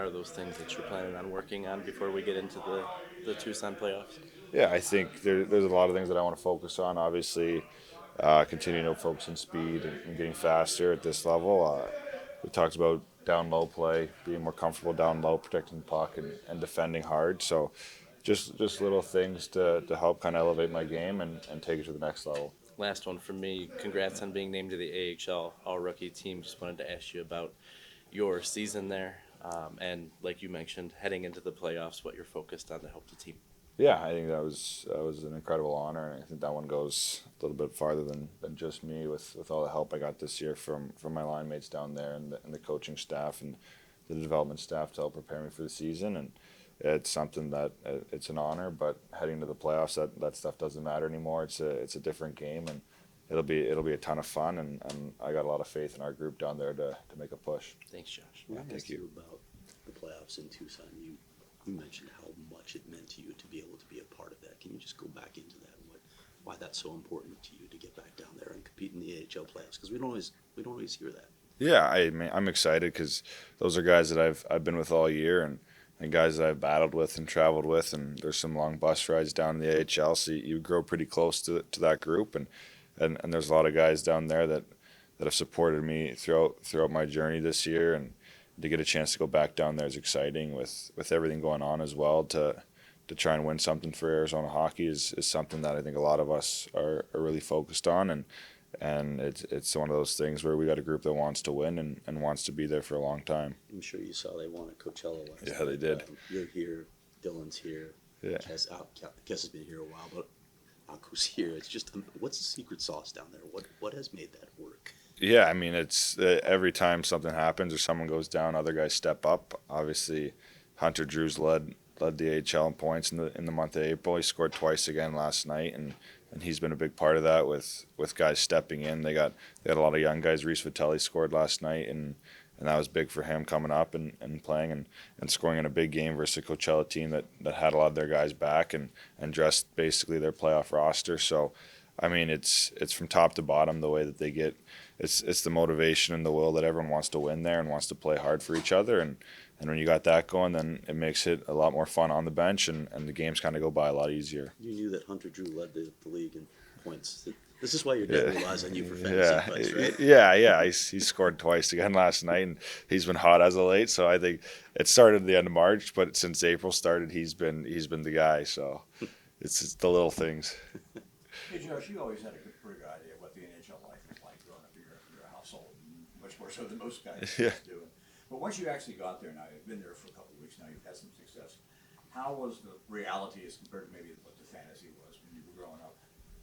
are those things that you're planning on working on before we get into the Tucson playoffs? Yeah, I think there's a lot of things that I want to focus on. Obviously, continuing to focus on speed and getting faster at this level. We talked about down low play, being more comfortable down low, protecting the puck and defending hard. So just little things to help kind of elevate my game and take it to the next level. Last one from me. Congrats on being named to the AHL All Rookie team. Just wanted to ask you about your season there, and like you mentioned, heading into the playoffs, what you're focused on to help the team. Yeah, I think that was an incredible honor, and I think that one goes a little bit farther than just me with all the help I got this year from my line mates down there and the coaching staff and the development staff to help prepare me for the season. And it's something that it's an honor, but heading to the playoffs, that stuff doesn't matter anymore. It's a different game, and it'll be a ton of fun. And I got a lot of faith in our group down there to make a push. Thanks, Josh. When I Thank asked you. you about the playoffs in Tucson, you mentioned how much it meant to you to be able to be a part of that. Can you just go back into that and why that's so important to you to get back down there and compete in the AHL playoffs? Because we don't always hear that. Yeah, I'm excited because those are guys that I've been with all year and guys that I've battled with and traveled with, and there's some long bus rides down in the AHL, so you grow pretty close to that group, and there's a lot of guys down there that have supported me throughout my journey this year, and to get a chance to go back down there is exciting with everything going on as well. To try and win something for Arizona hockey is something that I think a lot of us are really focused on, and it's one of those things where we got a group that wants to win and wants to be there for a long time. I'm sure you saw they won at Coachella last Yeah, they night. did. You're here, Dylan's here. Yeah. Kess has been here a while, but Aku's here. It's just what's the secret sauce down there? What has made that work? Yeah, I mean, it's every time something happens or someone goes down, other guys step up. Obviously, Hunter Drews led the AHL in points in the month of April. He scored twice again last night, and he's been a big part of that with guys stepping in. They had a lot of young guys. Reese Vitelli scored last night, and that was big for him coming up and playing and scoring in a big game versus a Coachella team that had a lot of their guys back and dressed basically their playoff roster. So, I mean, it's from top to bottom the way that they get. It's the motivation and the will that everyone wants to win there and wants to play hard for each other. And when you got that going, then it makes it a lot more fun on the bench, and the games kind of go by a lot easier. You knew that Hunter Drew led the league in points. This is why your dad relies on you for fantasy advice, right? Yeah. He scored twice again last night, and he's been hot as of late. So I think it started at the end of March, but since April started, he's been the guy. So it's the little things. Hey, Josh, you always had a pretty good idea of what the NHL life is like growing up in your household, much more so than most guys Yeah. do. But once you actually got there, now you've been there for a couple of weeks now, you've had some success. How was the reality as compared to maybe what the fantasy was when you were growing up?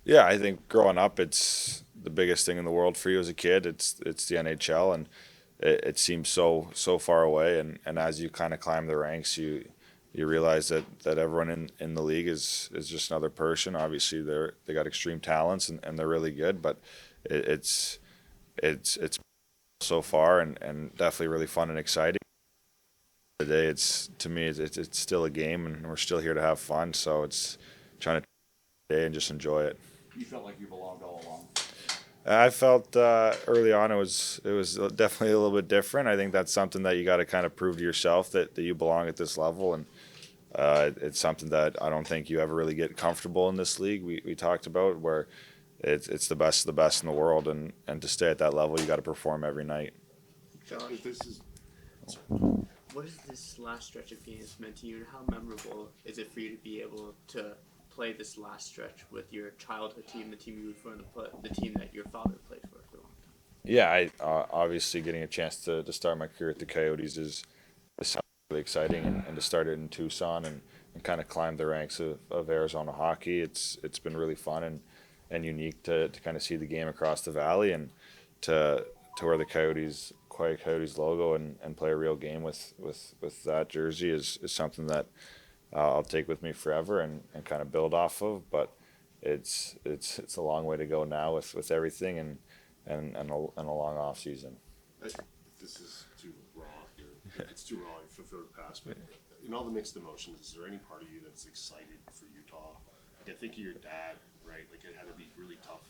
Yeah, I think growing up, it's the biggest thing in the world for you as a kid. It's the NHL, and it seems so far away. And as you kind of climb the ranks, you realize that everyone in the league is just another person. Obviously, they got extreme talents and they're really good, but it's so far and definitely really fun and exciting. Today, to me, it's still a game, and we're still here to have fun. So it's trying to day and just enjoy it. You felt like you belonged all along. I felt early on it was definitely a little bit different. I think that's something that you got to kind of prove to yourself that you belong at this level, and it's something that I don't think you ever really get comfortable in this league. We talked about where it's the best of the best in the world, and to stay at that level, you got to perform every night. Josh, This is what has this last stretch of games meant to you, and how memorable is it for you to be able to play this last stretch with your childhood team, the team you root for, and the team that your father played for a long time? Yeah, I obviously getting a chance to start my career at the Coyotes is something really exciting, and to start it in Tucson and kind of climb the ranks of Arizona hockey. It's been really fun and unique to kind of see the game across the valley and to wear the Quiet Coyotes logo and play a real game with that jersey is something that I'll take with me forever and kind of build off of. But it's a long way to go now with everything and a long off season. this is too raw here. It's too raw for the past. But in all the mixed emotions, is there any part of you that's excited for Utah? Like I think of your dad, right? Like it had to be really tough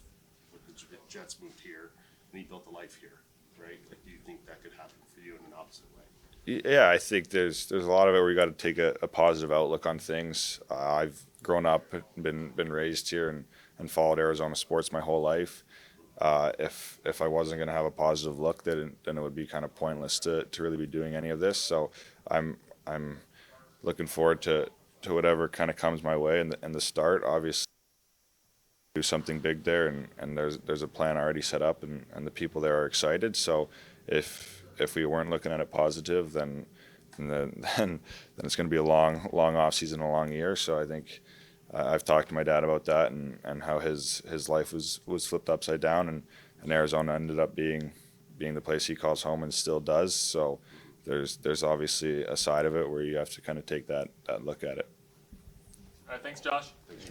when the Jets moved here and he built a life here, right? Like do you think that could happen for you in an opposite way? Yeah, I think there's a lot of it where you got to take a positive outlook on things. I've grown up, been raised here, and followed Arizona sports my whole life. If I wasn't going to have a positive look, then it would be kind of pointless to really be doing any of this. So I'm looking forward to whatever kind of comes my way in the start. Obviously, do something big there, and there's a plan already set up, and the people there are excited. So if we weren't looking at it positive, then it's going to be a long off season, a long year. So I think I've talked to my dad about that, and how his life was flipped upside down, and Arizona ended up being the place he calls home and still does. So there's obviously a side of it where you have to kind of take that look at it. All right, thanks, Josh.